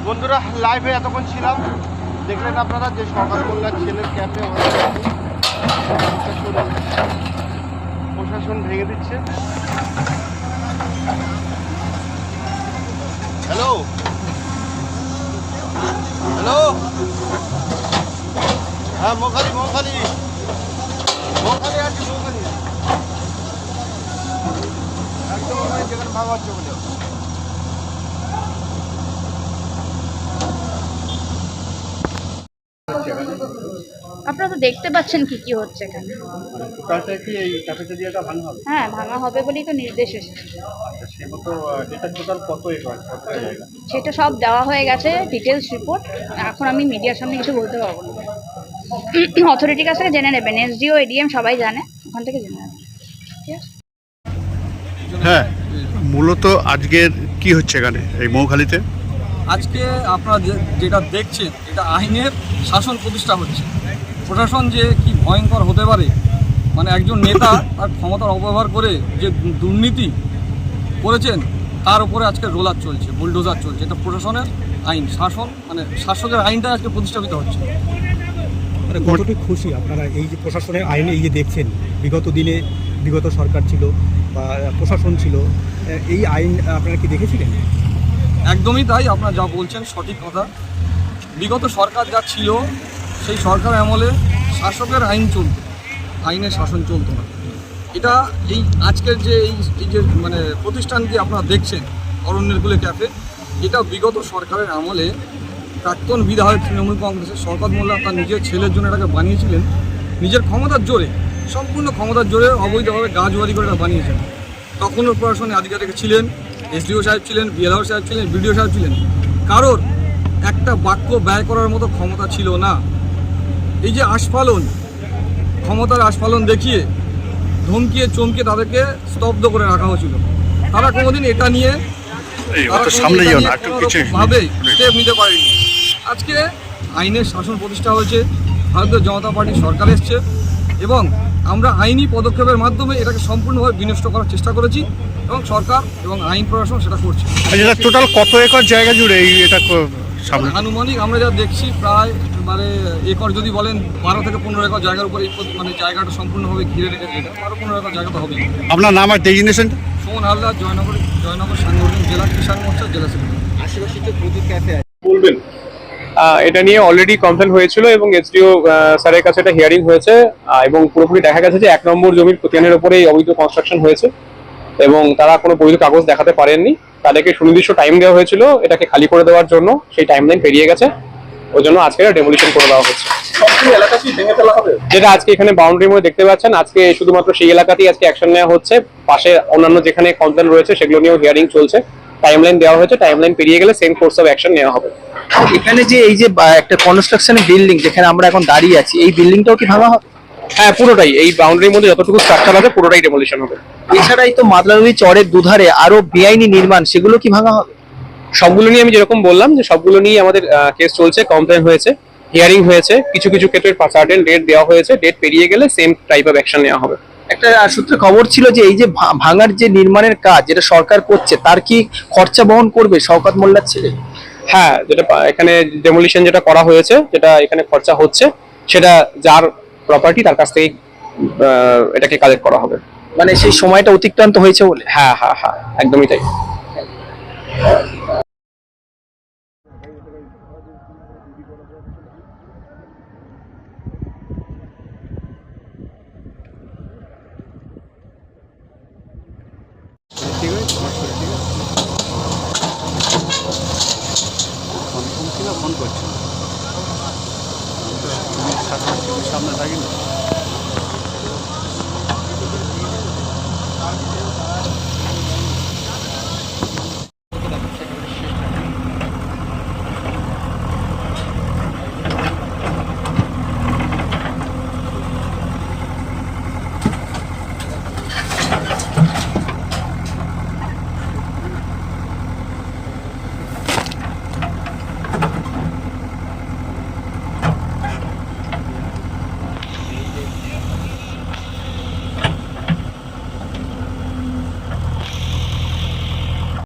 বন্ধুরা, লাইভে এতক্ষণ ছিলাম, দেখলেন আপনারা যে সরকার কল্যাণ ছেলের ক্যাফে প্রশাসন ভেঙে দিচ্ছে। হ্যালো হ্যালো, হ্যাঁ মৌখালি মৌখালি মৌখালি আছি, মৌখালি একদম যেখানে ভাঙা হচ্ছে বলে। আপনারা তো দেখতে পাচ্ছেন কি কি হচ্ছে এখানে। হ্যাঁ, ভাঙা হবে বলেই তো নির্দেশ এসেছে। সেটা সব দেওয়া হয়ে গেছে, ডিটেলস রিপোর্ট। এখন আমি মিডিয়ার সামনে কিছু বলতে পারবো না। অথরিটির কাছ থেকে জেনে নেবেন, এসডিও এডিএম সবাই জানে, ওখান থেকে জেনে নেবেন। ঠিক আছে। হ্যাঁ, মূলত আজকের কি হচ্ছে এখানে এই মৌখালীতে? আজকে আপনারা যেটা দেখছেন, এটা আইনের শাসন প্রতিষ্ঠা হচ্ছে। প্রশাসন যে কি ভয়ঙ্কর হতে পারে, মানে একজন নেতা তার ক্ষমতার অপব্যবহার করে যে দুর্নীতি করেছেন, তার উপরে আজকে রোলার চলছে, বুলডোজার চলছে। এটা প্রশাসনের আইন, শাসন, মানে শাসকের আইনটা আজকে প্রতিষ্ঠাপিত হচ্ছে। মানে কতটুকু খুশি আপনারা এই যে প্রশাসনের আইনে এই যে দেখছেন, বিগত দিনে বিগত সরকার ছিল বা প্রশাসন ছিল, এই আইন আপনারা কি দেখেছিলেন? একদমই তাই, আপনারা যা বলছেন সঠিক কথা। বিগত সরকার যা ছিল, সেই সরকার আমলে শাসকের আইন চলত, আইনের শাসন চলতো না। এটা এই আজকের যে এই যে মানে প্রতিষ্ঠানটি আপনারা দেখছেন, অরণ্যের কুলে ক্যাফে, এটা বিগত সরকারের আমলে প্রাক্তন বিধায়ক তৃণমূল কংগ্রেসের শওকত মোল্লা তার নিজের ছেলের জন্য এটাকে বানিয়েছিলেন। নিজের ক্ষমতার জোরে, সম্পূর্ণ ক্ষমতার জোরে অবৈধভাবে গাছবাড়ি করে এটা বানিয়েছেন। তখনও প্রশাসনে আধিকারিক ছিলেন, এসডিও সাহেব ছিলেন, বিএলআর সাহেব ছিলেন, বিডিও সাহেব ছিলেন। কারোর একটা বাক্য ব্যয় করার মতো ক্ষমতা ছিল না। এই যে আস্ফালন, ক্ষমতার আস্ফালন দেখিয়ে ধমকিয়ে চমকে তাদেরকে স্তব্ধ করে রাখা হয়েছিল। তারা কোনোদিন এটা নিয়ে ভাবে স্টেপ নিতে পারেনি। আজকে আইনের শাসন প্রতিষ্ঠা হয়েছে, ভারতীয় জনতা পার্টির সরকার এসছে, এবং আমরা আইনি পদক্ষেপের মাধ্যমে এটাকে সম্পূর্ণভাবে বিনষ্ট করার চেষ্টা করেছি, এবং সরকার এবং আইন প্রশাসন সেটা করছে। টোটাল কত একর জায়গা জুড়ে এটা? আনুমানিক আমরা যা দেখছি প্রায় মানে একর, যদি বলেন 12 থেকে 15 একর জায়গার উপর মানে জায়গাটা সম্পূর্ণভাবে ঘিরে রেখেছে। এটা 12-15 একর জায়গা তো হবেই। আপনার নাম আর ডেজিগনেশন? সুমন হালদার, জয়নগর সাংগঠনিক জেলা কিষাণ মোর্চা জেলা সেক্রেটারি। আশেপাশে তো প্রচুর ক্যাফে বলবেন। এটা নিয়ে অলরেডি কমপ্লেন হয়েছিল এবং এসডিও স্যারের কাছে এটা হিয়ারিং হয়েছে, এবং পুরোপুরি দেখা গেছে যে 1 নম্বর জমির খতিয়ানের উপরে অবৈধ কনস্ট্রাকশন হয়েছে এবং তারা কোনো বৈধ কাগজ দেখাতে পারেননি। তাদেরকে সুনির্দিষ্ট টাইম দেওয়া হয়েছিল এটাকে খালি করে দেওয়ার জন্য, সেই টাইম লাইন পেরিয়ে গেছে, ওই জন্য আজকে ডেমোলিশন করে দেওয়া হচ্ছে। যেটা আজকে এখানে বাউন্ডারির মধ্যে দেখতে পাচ্ছেন, আজকে শুধুমাত্র সেই এলাকাতেই আজকে অ্যাকশন নেওয়া হচ্ছে। পাশে অন্যান্য যেখানে কমপ্লেন রয়েছে সেগুলো নিয়েও হিয়ারিং চলছে। টাইমলাইন দেওয়া হয়েছে, টাইমলাইন পেরিয়ে গেলে সেম কোর্স অফ অ্যাকশন নেওয়া হবে। এখানে যে এই যে একটা কনস্ট্রাকশনের বিল্ডিং যেখানে আমরা এখন দাঁড়িয়ে আছি, এই বিল্ডিংটাও কি ভাঙা হবে? হ্যাঁ, পুরোটাই এই বাউন্ডারির মধ্যে যতটুকু স্ট্রাকচার আছে পুরোটাই ডেমোলিশন হবে। এছাড়াই তো মাদলানদী চরের দুধারে আরো বেআইনি নির্মাণ, সেগুলো কি ভাঙা হবে? সবগুলো নিয়ে আমি যেরকম বললাম যে সবগুলো নিয়ে আমাদের কেস চলছে, কমপ্লেন হয়েছে, হিয়ারিং হয়েছে। কিছু কিছু ক্ষেত্রে সার্টেন ডেট দেওয়া হয়েছে, ডেট পেরিয়ে গেলে সেম টাইপ অফ অ্যাকশন নেওয়া হবে। একটা সূত্রে খবর ছিল যে এই যে ভাঙার যে নির্মাণের কাজ যেটা সরকার করছে, তার কি খরচা বহন করবে শওকত মোল্লার ছেলে? হ্যাঁ, যেটা এখানে ডেমোলিশন যেটা করা হয়েছে, যেটা এখানে খরচা হচ্ছে, সেটা যার প্রপার্টি তার কাছ থেকে এটাকে কালেক্ট করা হবে। মানে সেই সময়টা অতিক্রান্ত হয়েছে বলে? হ্যাঁ হ্যাঁ হ্যাঁ, একদমই তাই। ফোন করছি সামনে থাকি না।